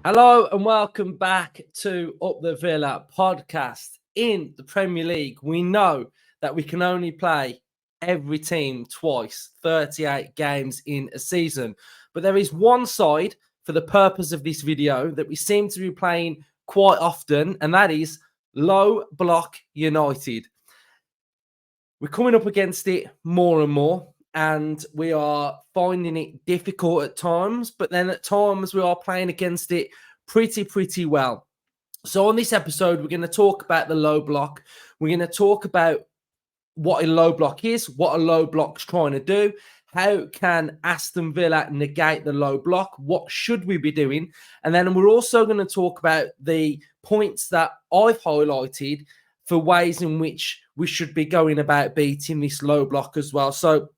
Hello and welcome back to Up the Villa podcast. In the Premier League, we know that we can only play every team twice, 38 games in a season. But there is one side for the purpose of this video that we seem to be playing quite often, and that is Low Block United. We're coming up against it more and more, and we are finding it difficult at times, but then at times we are playing against it pretty well. So on this episode, we're going to talk about the low block. We're going to talk about what a low block is, what a low block's trying to do, how can Aston Villa negate the low block, what should we be doing, and then we're also going to talk about the points that I've highlighted for ways in which we should be going about beating this low block as well. So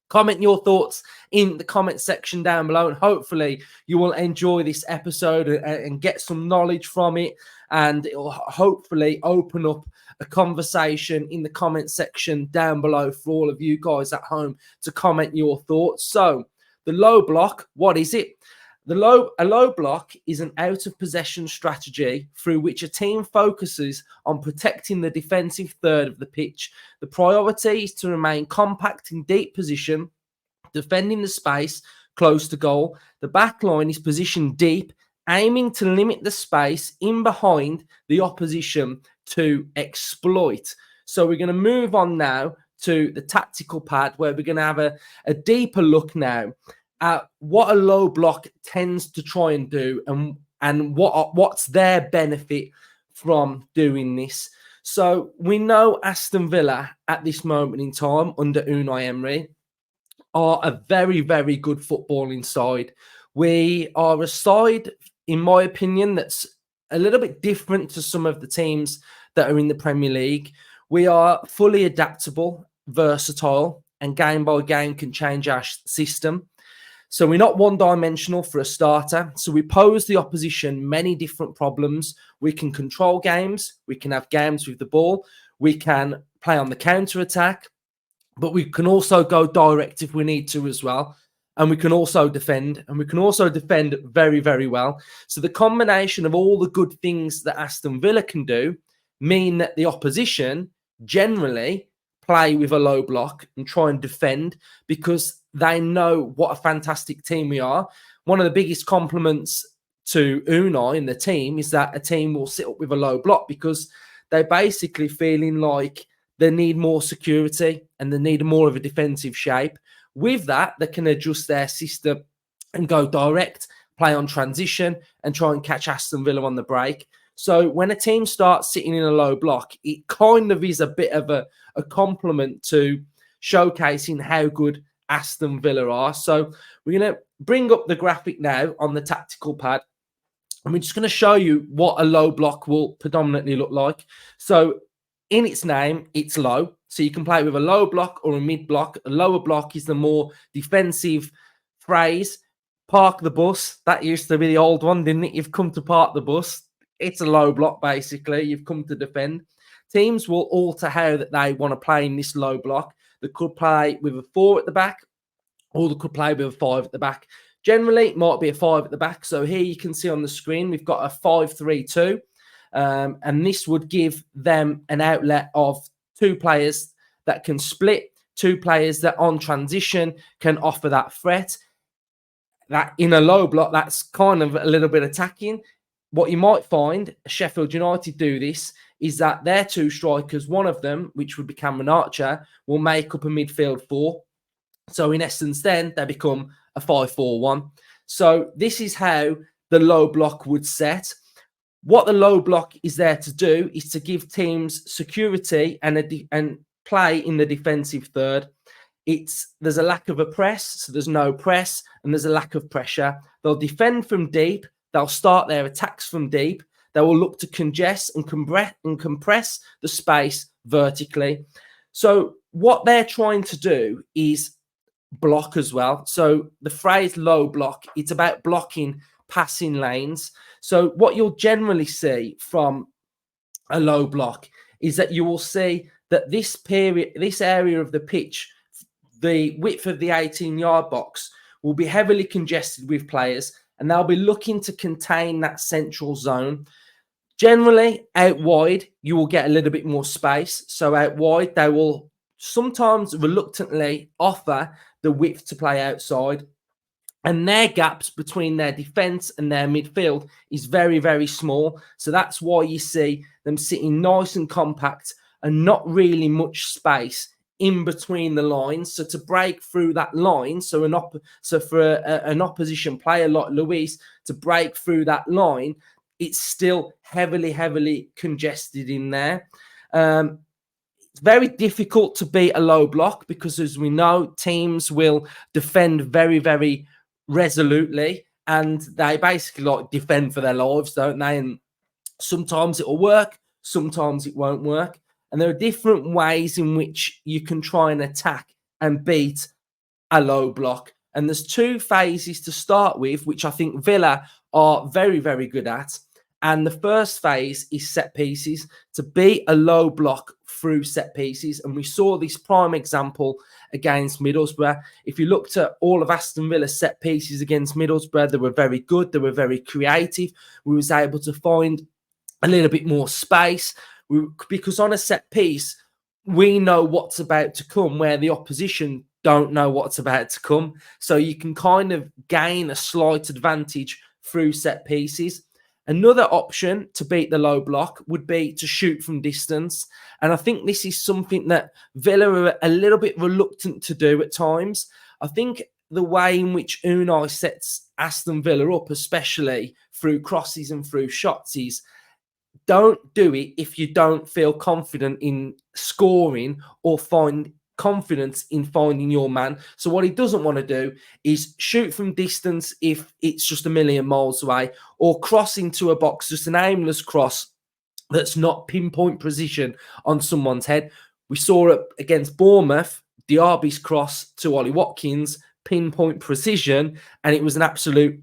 comment your thoughts in the comment section down below, and hopefully you will enjoy this episode and get some knowledge from it, and it will hopefully open up a conversation in the comment section down below for all of you guys at home to comment your thoughts. So the low block, what is it? A low block is an out-of-possession strategy through which a team focuses on protecting the defensive third of the pitch. The priority is to remain compact in deep position, defending the space close to goal. The back line is positioned deep, aiming to limit the space in behind the opposition to exploit. So we're going to move on now to the tactical pad, where we're going to have a deeper look now at what a low block tends to try and do, and what's their benefit from doing this. So we know Aston Villa at this moment in time under Unai Emery are a very good footballing side. We are a side, in my opinion, that's a little bit different to some of the teams that are in the Premier League. We are fully adaptable, versatile, and game by game can change our system. So we're not one-dimensional for a starter. So we pose the opposition many different problems. We can control games. We can have games with the ball. We can play on the counter-attack. But we can also go direct if we need to as well. And we can also defend. And we can also defend very well. So the combination of all the good things that Aston Villa can do mean that the opposition generally play with a low block and try and defend, because they know what a fantastic team we are. One of the biggest compliments to Unai and the team is that a team will sit up with a low block because they're basically feeling like they need more security and they need more of a defensive shape. With that, they can adjust their system and go direct, play on transition, and try and catch Aston Villa on the break. So when a team starts sitting in a low block, it kind of is a bit of a compliment to showcasing how good Aston Villa are. So we're going to bring up the graphic now on the tactical pad, and we're just going to show you what a low block will predominantly look like. So in its name, it's low. So you can play with a low block or a mid block. A lower block is the more defensive phrase. Park the bus. That used to be the old one, didn't it? You've come to park the bus. It's a low block, basically. You've come to defend. Teams will alter how that they want to play in this low block. They could play with a 4 at the back, or they could play with a 5 at the back. Generally, it might be a 5 at the back. So here you can see on the screen, we've got a 5-3-2. And this would give them an outlet of 2 players that can split, 2 players that on transition can offer that threat. That in a low block, that's kind of a little bit attacking. What you might find, Sheffield United do this, is that their 2 strikers, one of them, which would be Cameron Archer, will make up a midfield 4. So in essence, then they become a 5-4-1. So this is how the low block would set. What the low block is there to do is to give teams security and play in the defensive third. There's a lack of a press, so there's no press, and there's a lack of pressure. They'll defend from deep. They'll start their attacks from deep. They will look to congest and compress the space vertically. So what they're trying to do is block as well. So the phrase low block, it's about blocking passing lanes. So what you'll generally see from a low block is that you will see that this area of the pitch, the width of the 18-yard box, will be heavily congested with players, and they'll be looking to contain that central zone. Generally, out wide, you will get a little bit more space. So out wide, they will sometimes reluctantly offer the width to play outside. And their gaps between their defence and their midfield is very, very small. So that's why you see them sitting nice and compact and not really much space in between the lines. So to break through that line, so for an opposition player like Luis to break through that line, it's still heavily, heavily congested in there. It's very difficult to beat a low block because, as we know, teams will defend very, very resolutely, and they basically like defend for their lives, don't they? And sometimes it'll work, sometimes it won't work. And there are different ways in which you can try and attack and beat a low block. And there's two phases to start with, which I think Villa are very, very good at. And the first phase is set pieces, to beat a low block through set pieces. And we saw this prime example against Middlesbrough. If you looked at all of Aston Villa's set pieces against Middlesbrough, they were very good. They were very creative. We was able to find a little bit more space because on a set piece, we know what's about to come where the opposition don't know what's about to come. So you can kind of gain a slight advantage through set pieces. Another option to beat the low block would be to shoot from distance. And I think this is something that Villa are a little bit reluctant to do at times. I think the way in which Unai sets Aston Villa up, especially through crosses and through shots, is don't do it if you don't feel confident in scoring or find confidence in finding your man. So what he doesn't want to do is shoot from distance if it's just a million miles away, or cross into a box, just an aimless cross that's not pinpoint precision on someone's head. We saw it against Bournemouth, Diaby's cross to Ollie Watkins, pinpoint precision, and it was an absolute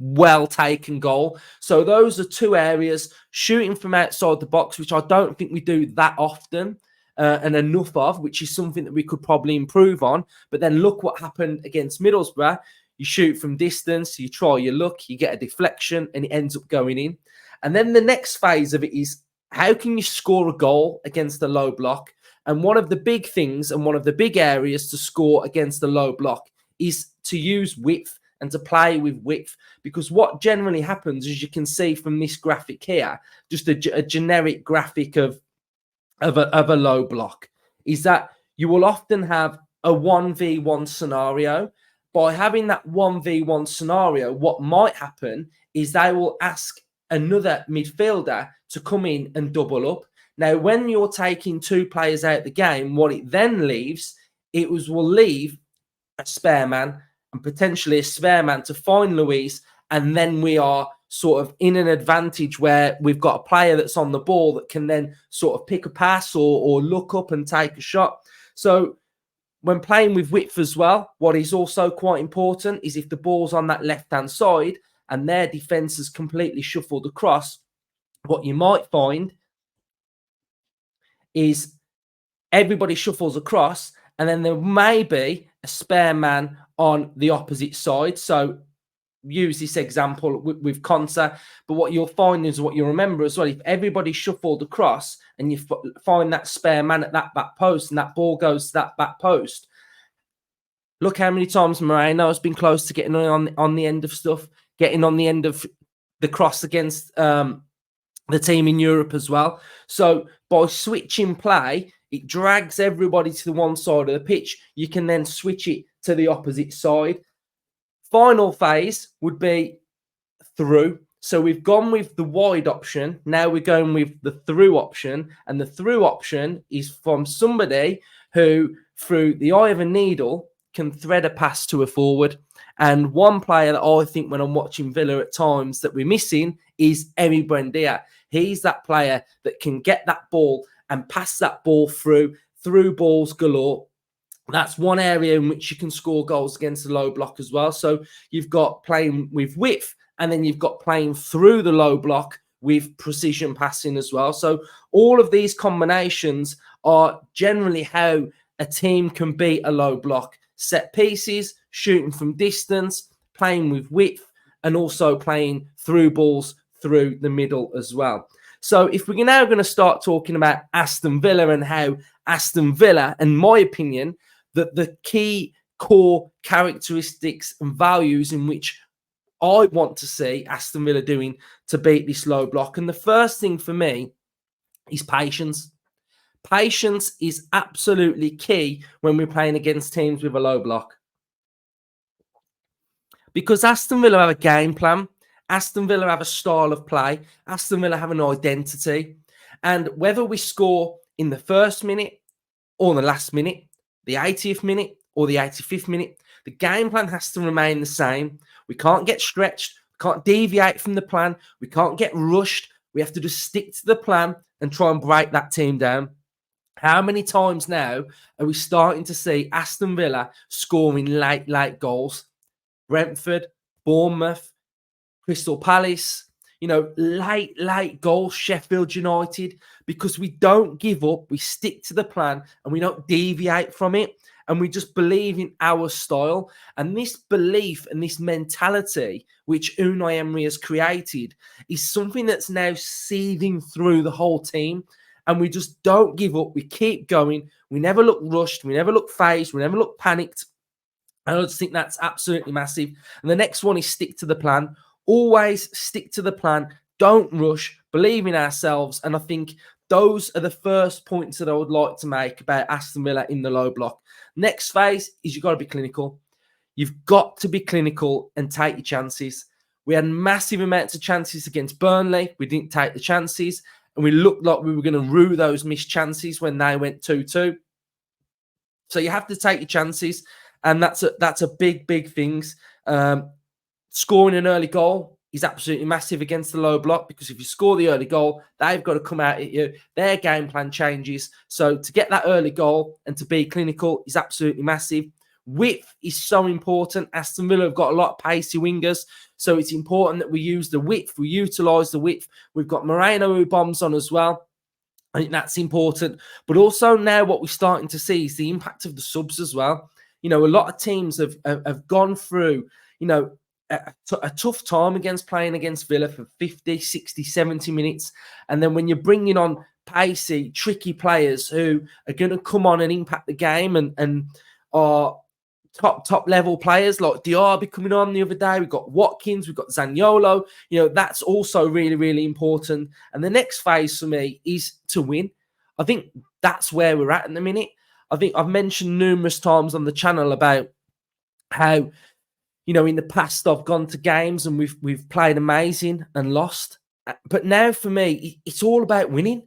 well-taken goal. So those are two areas, shooting from outside the box, which I don't think we do that often and enough of, which is something that we could probably improve on. But then look what happened against Middlesbrough. You shoot from distance, you try your luck, you get a deflection, and it ends up going in. And then the next phase of it is, how can you score a goal against a low block? And one of the big things and one of the big areas to score against a low block is to use width and to play with width. Because what generally happens, as you can see from this graphic here, just a generic graphic of a low block, is that you will often have a 1v1 scenario. By having that 1v1 scenario, what might happen is they will ask another midfielder to come in and double up. Now, when you're taking two players out the game, what it then leaves, will leave a spare man and potentially a spare man to find Luis, and then we are sort of in an advantage where we've got a player that's on the ball that can then sort of pick a pass or look up and take a shot. So when playing with width as well, what is also quite important is if the ball's on that left-hand side and their defence has completely shuffled across, what you might find is everybody shuffles across and then there may be a spare man on the opposite side. So use this example with Konsa, but what you'll find is, what you'll remember as well, if everybody shuffled across and you find that spare man at that back post and that ball goes to that back post, look how many times Moreno has been close to getting on the end of stuff, getting on the end of the cross against the team in Europe as well. So by switching play, it drags everybody to the one side of the pitch. You can then switch it to the opposite side. Final phase would be through. So we've gone with the wide option. Now we're going with the through option. And the through option is from somebody who, through the eye of a needle, can thread a pass to a forward. And one player that I think when I'm watching Villa at times that we're missing is Emi Buendia. He's that player that can get that ball and pass that ball through balls galore. That's one area in which you can score goals against the low block as well. So you've got playing with width, and then you've got playing through the low block with precision passing as well. So all of these combinations are generally how a team can beat a low block. Set pieces, shooting from distance, playing with width, and also playing through balls through the middle as well. So if we're now going to start talking about Aston Villa and how Aston Villa, in my opinion, that the key core characteristics and values in which I want to see Aston Villa doing to beat this low block. And the first thing for me is patience. Patience is absolutely key when we're playing against teams with a low block. Because Aston Villa have a game plan. Aston Villa have a style of play. Aston Villa have an identity. And whether we score in the first minute or the last minute, the 80th minute or the 85th minute, the game plan has to remain the same. We can't get stretched. We can't deviate from the plan. We can't get rushed. We have to just stick to the plan and try and break that team down. How many times now are we starting to see Aston Villa scoring late goals? Brentford, Bournemouth, Crystal Palace, late goals, Sheffield United, because we don't give up, we stick to the plan and we don't deviate from it. And we just believe in our style. And this belief and this mentality, which Unai Emery has created, is something that's now seething through the whole team. And we just don't give up. We keep going. We never look rushed. We never look phased. We never look panicked. And I just think that's absolutely massive. And the next one is stick to the plan. Always stick to the plan. Don't rush. Believe in ourselves. And I think those are the first points that I would like to make about Aston Villa in the low block. Next phase is you've got to be clinical. You've got to be clinical and take your chances. We had massive amounts of chances against Burnley. We didn't take the chances. And we looked like we were going to rue those missed chances when they went 2-2. So you have to take your chances. And that's a big things. Scoring an early goal is absolutely massive against the low block, because if you score the early goal, they've got to come out at you. Their game plan changes. So to get that early goal and to be clinical is absolutely massive. Width is so important. Aston Villa have got a lot of pacey wingers, so it's important that we use the width. We utilise the width. We've got Moreno who bombs on as well. I think that's important. But also now what we're starting to see is the impact of the subs as well. A lot of teams have gone through, a tough time playing against Villa for 50, 60, 70 minutes. And then when you're bringing on pacey, tricky players who are going to come on and impact the game and are top level players like Diaby coming on the other day. We've got Watkins, we've got Zaniolo. That's also really, really important. And the next phase for me is to win. I think that's where we're at in the minute. I think I've mentioned numerous times on the channel about how, in the past I've gone to games and we've played amazing and lost. But now for me, it's all about winning.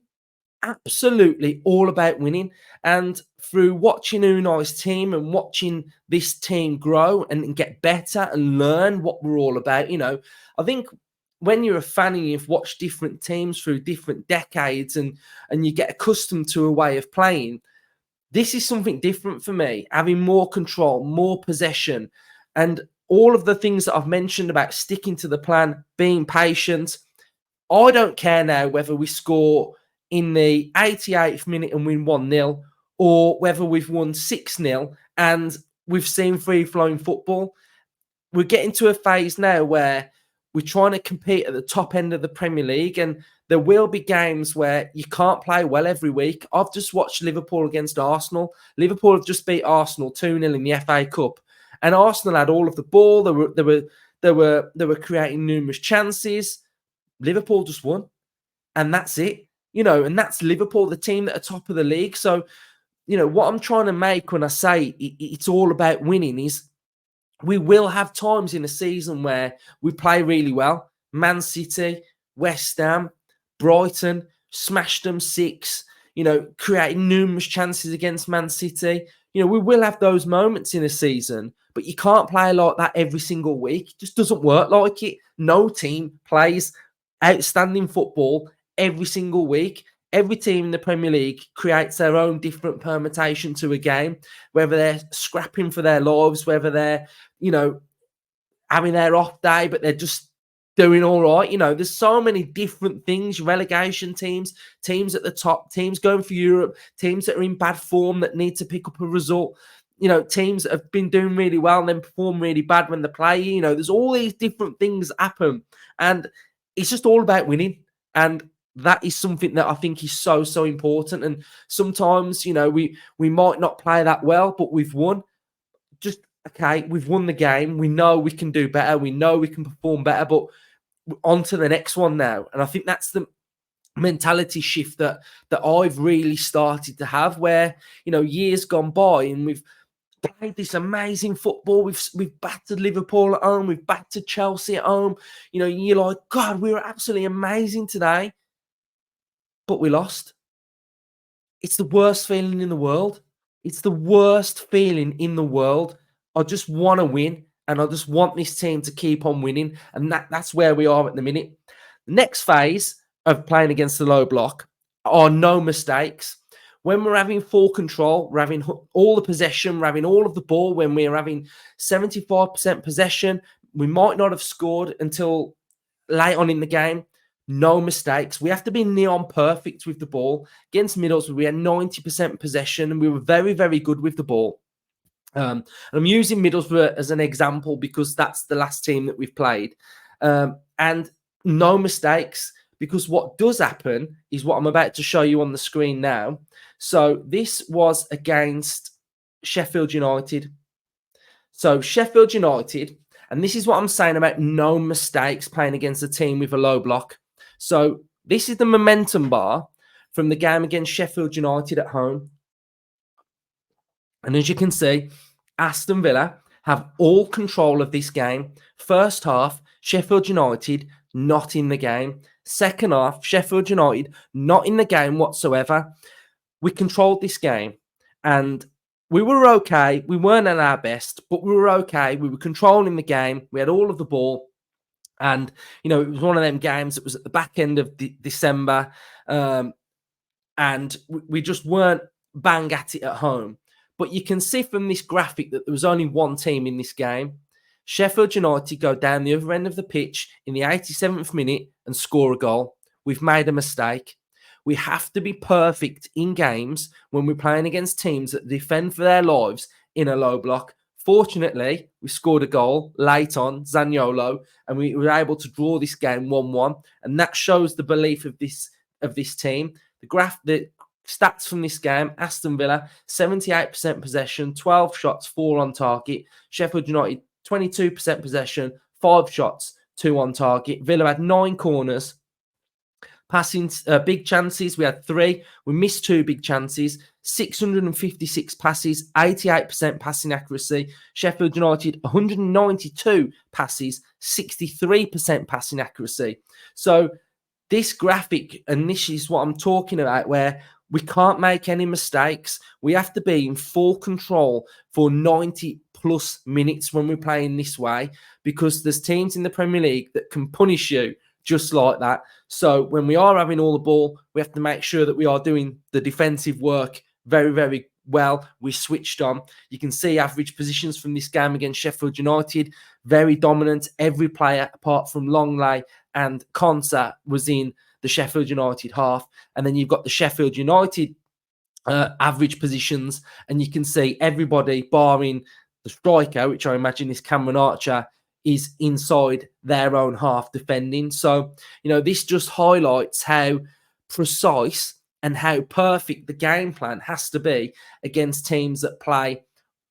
Absolutely all about winning. And through watching Unai's team and watching this team grow and get better and learn what we're all about, I think when you're a fan and you've watched different teams through different decades and you get accustomed to a way of playing, this is something different for me, having more control, more possession, and all of the things that I've mentioned about sticking to the plan, being patient. I don't care now whether we score in the 88th minute and win 1-0 or whether we've won 6-0 and we've seen free-flowing football. We're getting to a phase now where we're trying to compete at the top end of the Premier League, and there will be games where you can't play well every week. I've just watched Liverpool against Arsenal. Liverpool have just beat Arsenal 2-0 in the FA Cup, and Arsenal had all of the ball. They were creating numerous chances. Liverpool just won, and that's it. And that's Liverpool, the team that are top of the league. So, what I'm trying to make when I say it's all about winning is we will have times in a season where we play really well. Man City, West Ham, Brighton, smashed them 6, creating numerous chances against Man City. We will have those moments in a season, but you can't play like that every single week. It just doesn't work like it. No team plays outstanding football every single week. Every team in the Premier League creates their own different permutation to a game, whether they're scrapping for their lives, whether they're, having their off day, but they're just doing all right. There's so many different things, relegation teams at the top, teams going for Europe, teams that are in bad form that need to pick up a result. teams that have been doing really well and then perform really bad when they play. There's all these different things happen, and it's just all about winning. And that is something that I think is so, so important. And sometimes, we might not play that well, but we've won. Just okay, we've won the game. We know we can do better. We know we can perform better, but on to the next one now. And I think that's the mentality shift that I've really started to have, where years gone by and we've played this amazing football. We've battered Liverpool at home. We've battered Chelsea at home. You're like, God, we were absolutely amazing today, but we lost. It's the worst feeling in the world. It's the worst feeling in the world. I just want to win, and I just want this team to keep on winning, and that's where we are at the minute. The next phase of playing against the low block are no mistakes. When we're having full control, we're having all the possession, we're having all of the ball, when we're having 75% possession, we might not have scored until late on in the game. No mistakes. We have to be neon perfect with the ball. Against Middlesbrough, we had 90% possession and we were very, very good with the ball. And I'm using Middlesbrough as an example because that's the last team that we've played. And no mistakes, because what does happen is what I'm about to show you on the screen now. So this was against Sheffield United. So Sheffield United, and this is what I'm saying about no mistakes playing against a team with a low block. So this is the momentum bar from the game against Sheffield United at home. And as you can see, Aston Villa have all control of this game. First half, Sheffield United not in the game. Second half, Sheffield United not in the game whatsoever. We controlled this game and we were okay. We weren't at our best, but we were okay. We were controlling the game. We had all of the ball. And, it was one of them games that was at the back end of December. And we just weren't bang at it at home. But you can see from this graphic that there was only one team in this game. Sheffield United go down the other end of the pitch in the 87th minute and score a goal. We've made a mistake. We have to be perfect in games when we're playing against teams that defend for their lives in a low block. Fortunately, we scored a goal late on, Zaniolo, and we were able to draw this game 1-1. And that shows the belief of this team. The stats from this game: Aston Villa, 78% possession, 12 shots, 4 on target. Sheffield United, 22% possession, 5 shots, 2 on target. Villa had 9 corners. Passing big chances, we had 3. We missed 2 big chances. 656 passes, 88% passing accuracy. Sheffield United, 192 passes, 63% passing accuracy. So this graphic, and this is what I'm talking about, where we can't make any mistakes. We have to be in full control for 90 plus minutes when we're playing this way, because there's teams in the Premier League that can punish you just like that. So when we are having all the ball, we have to make sure that we are doing the defensive work very, very well. We switched on. You can see average positions from this game against Sheffield United. Very dominant. Every player apart from Longley and Konsa was in the Sheffield United half. And then you've got the Sheffield United average positions, and you can see everybody barring the striker, which I imagine is Cameron Archer, is inside their own half defending. So, this just highlights how precise and how perfect the game plan has to be against teams that play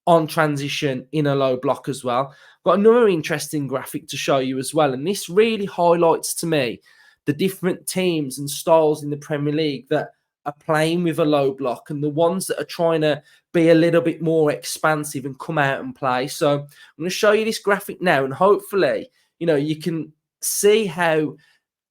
on transition in a low block as well. I've got another interesting graphic to show you as well. And this really highlights to me the different teams and styles in the Premier League that are playing with a low block and the ones that are trying to be a little bit more expansive and come out and play. So I'm going to show you this graphic now, and hopefully, you can see how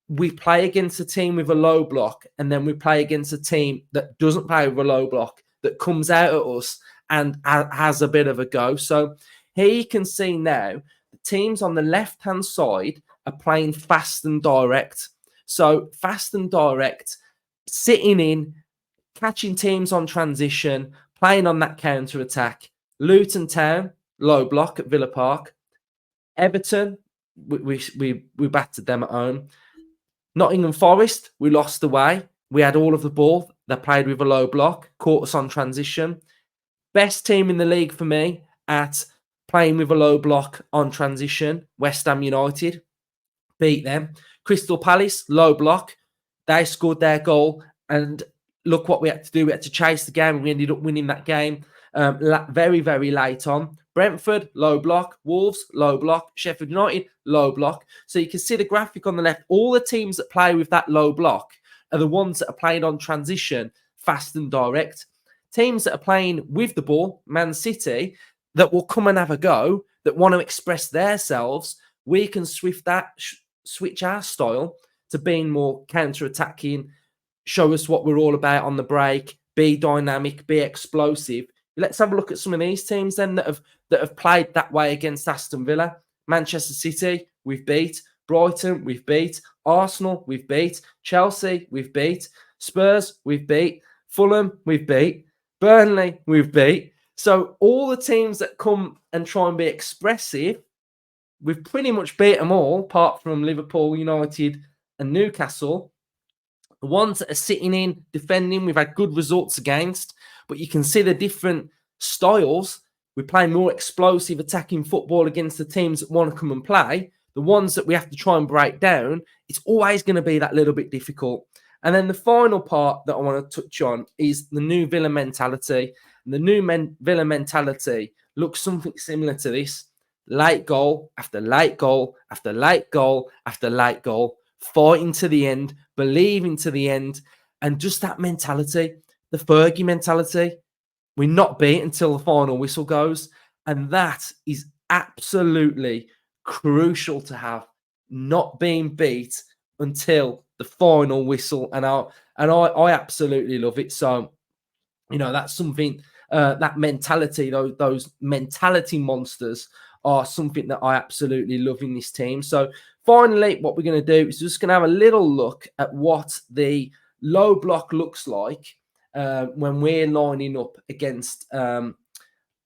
we play against a team with a low block, and then we play against a team that doesn't play with a low block, that comes out at us and has a bit of a go. So here you can see now the teams on the left-hand side are playing fast and direct. So fast and direct, sitting in, catching teams on transition, playing on that counter-attack. Luton Town, low block at Villa Park. Everton, we battered them at home. Nottingham Forest, we lost away. We had all of the ball. They played with a low block, caught us on transition. Best team in the league for me at playing with a low block on transition, West Ham United. Beat them. Crystal Palace, low block. They scored their goal. And look what we had to do. We had to chase the game. And we ended up winning that game very, very late on. Brentford, low block. Wolves, low block. Sheffield United, low block. So you can see the graphic on the left. All the teams that play with that low block are the ones that are playing on transition, fast and direct. Teams that are playing with the ball, Man City, that will come and have a go, that want to express themselves, we can switch our style to being more counter-attacking, show us what we're all about on the break, be dynamic, be explosive. Let's have a look at some of these teams then that have played that way against Aston Villa. Manchester City, we've beat. Brighton, we've beat. Arsenal, we've beat. Chelsea, we've beat. Spurs, we've beat. Fulham, we've beat. Burnley, we've beat. So all the teams that come and try and be expressive, we've pretty much beat them all, apart from Liverpool, United, and Newcastle. The ones that are sitting in, defending, we've had good results against, but you can see the different styles. We play more explosive attacking football against the teams that want to come and play. The ones that we have to try and break down, it's always going to be that little bit difficult. And then the final part that I want to touch on is the new Villa mentality. And the new Villa mentality looks something similar to this. Late goal after late goal after late goal after late goal, fighting to the end, believing to the end, and just that mentality, the Fergie mentality. We're not beat until the final whistle goes, and that is absolutely crucial to have. Not being beat until the final whistle, and I absolutely love it. So, that's something. That mentality, those mentality monsters, are something that I absolutely love in this team. So finally, what we're going to do is just going to have a little look at what the low block looks like when we're lining up against a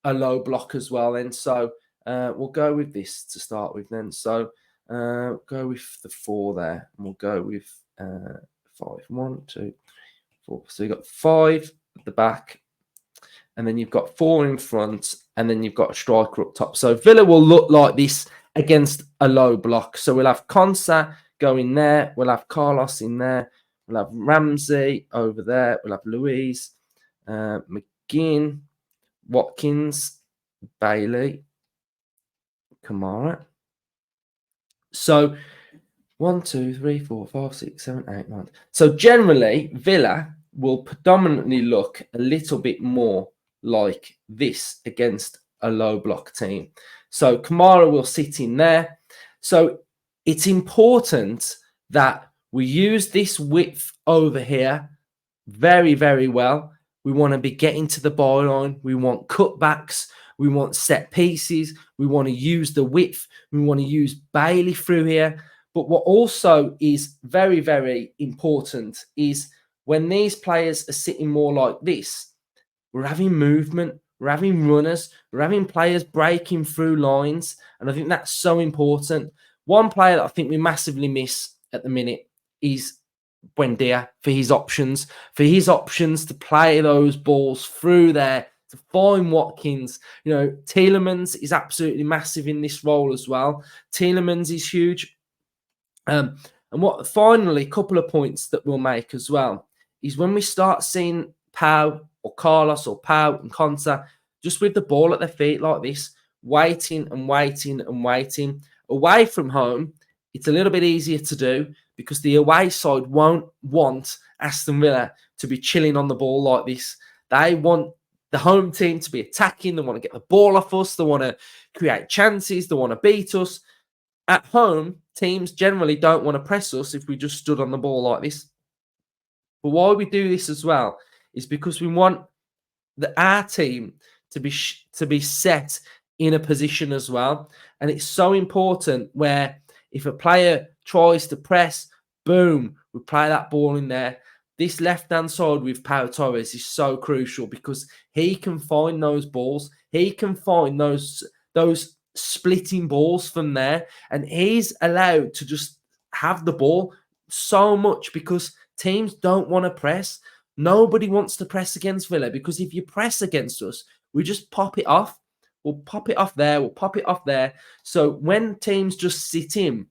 low block as well. And so we'll go with this to start with then. So go with the 4 there, and we'll go with 5. 1, 2, 3, 4. So you've got 5 at the back, and then you've got 4 in front, and then you've got a striker up top. So Villa will look like this against a low block. So we'll have Konsa going there. We'll have Carlos in there. We'll have Ramsey over there. We'll have Louise, McGinn, Watkins, Bailey, Kamara. So 1, 2, 3, 4, 5, 6, 7, 8, 9. So generally, Villa will predominantly look a little bit more like this against a low block team. So Kamara will sit in there. So it's important that we use this width over here very, very well. We want to be getting to the byline. We want cutbacks. We want set pieces. We want to use the width. We want to use Bailey through here. But what also is very, very important is when these players are sitting more like this, we're having movement, we're having runners, we're having players breaking through lines. And I think that's so important. One player that I think we massively miss at the minute is Buendia for his options to play those balls through there, to find Watkins. Tielemans is absolutely massive in this role as well. Tielemans is huge. And finally, a couple of points that we'll make as well is when we start seeing Pau or Carlos or Pau and Konsa just with the ball at their feet like this, waiting and waiting and waiting. Away from home, it's a little bit easier to do because the away side won't want Aston Villa to be chilling on the ball like this. They want the home team to be attacking. They want to get the ball off us. They want to create chances. They want to beat us. At home, teams generally don't want to press us if we just stood on the ball like this. But why we do this as well is because we want our team to be set in a position as well. And it's so important where if a player tries to press, boom, we play that ball in there. This left-hand side with Pau Torres is so crucial because he can find those balls. He can find those splitting balls from there. And he's allowed to just have the ball so much because teams don't want to press. Nobody wants to press against Villa, because if you press against us, we just pop it off. We'll pop it off there. We'll pop it off there. So when teams just sit in,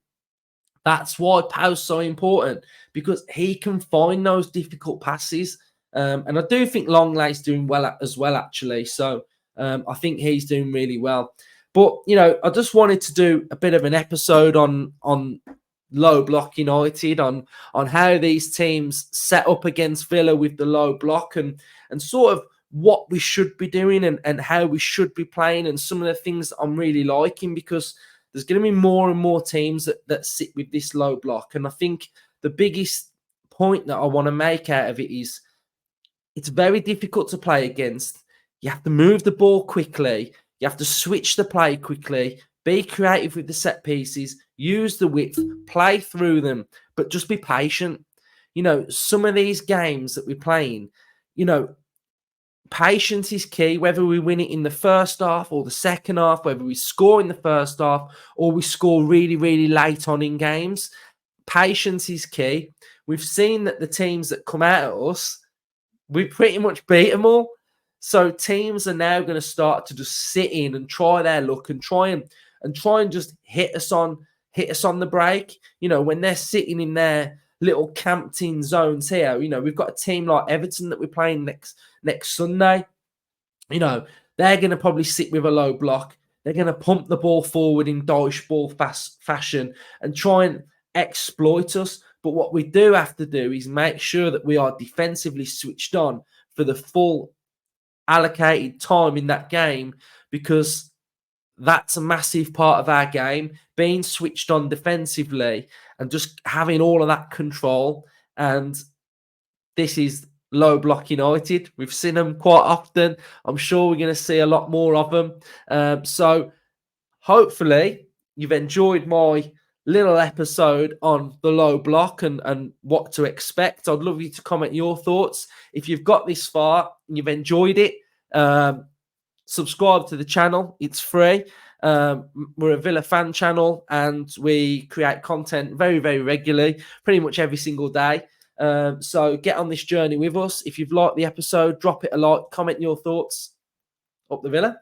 that's why Pau's so important, because he can find those difficult passes. And I do think Longlay's doing well as well, actually. So I think he's doing really well. But, I just wanted to do a bit of an episode on low block United, on how these teams set up against Villa with the low block, and sort of what we should be doing, and how we should be playing, and some of the things I'm really liking, because there's going to be more and more teams that sit with this low block. And I think the biggest point that I want to make out of it is it's very difficult to play against. You have to move the ball quickly. You have to switch the play quickly. Be creative with the set pieces. Use the width. Play through them. But just be patient. Some of these games that we're playing, patience is key, whether we win it in the first half or the second half, whether we score in the first half or we score really, really late on in games. Patience is key. We've seen that the teams that come out at us, we pretty much beat them all. So teams are now going to start to just sit in and try their luck, and try and just hit us on the break. When they're sitting in their little camped in zones here, we've got a team like Everton that we're playing next Sunday. They're going to probably sit with a low block. They're going to pump the ball forward in Deutsch ball fashion and try and exploit us. But what we do have to do is make sure that we are defensively switched on for the full allocated time in that game, because that's a massive part of our game, being switched on defensively and just having all of that control. And this is low block United. We've seen them quite often. I'm sure we're going to see a lot more of them. So hopefully you've enjoyed my little episode on the low block and what to expect. I'd love you to comment your thoughts. If you've got this far and you've enjoyed it, subscribe to the channel. It's free. We're a Villa fan channel, and we create content very, very regularly, pretty much every single day. So get on this journey with us. If you've liked the episode, drop it a like, comment your thoughts. Up the Villa.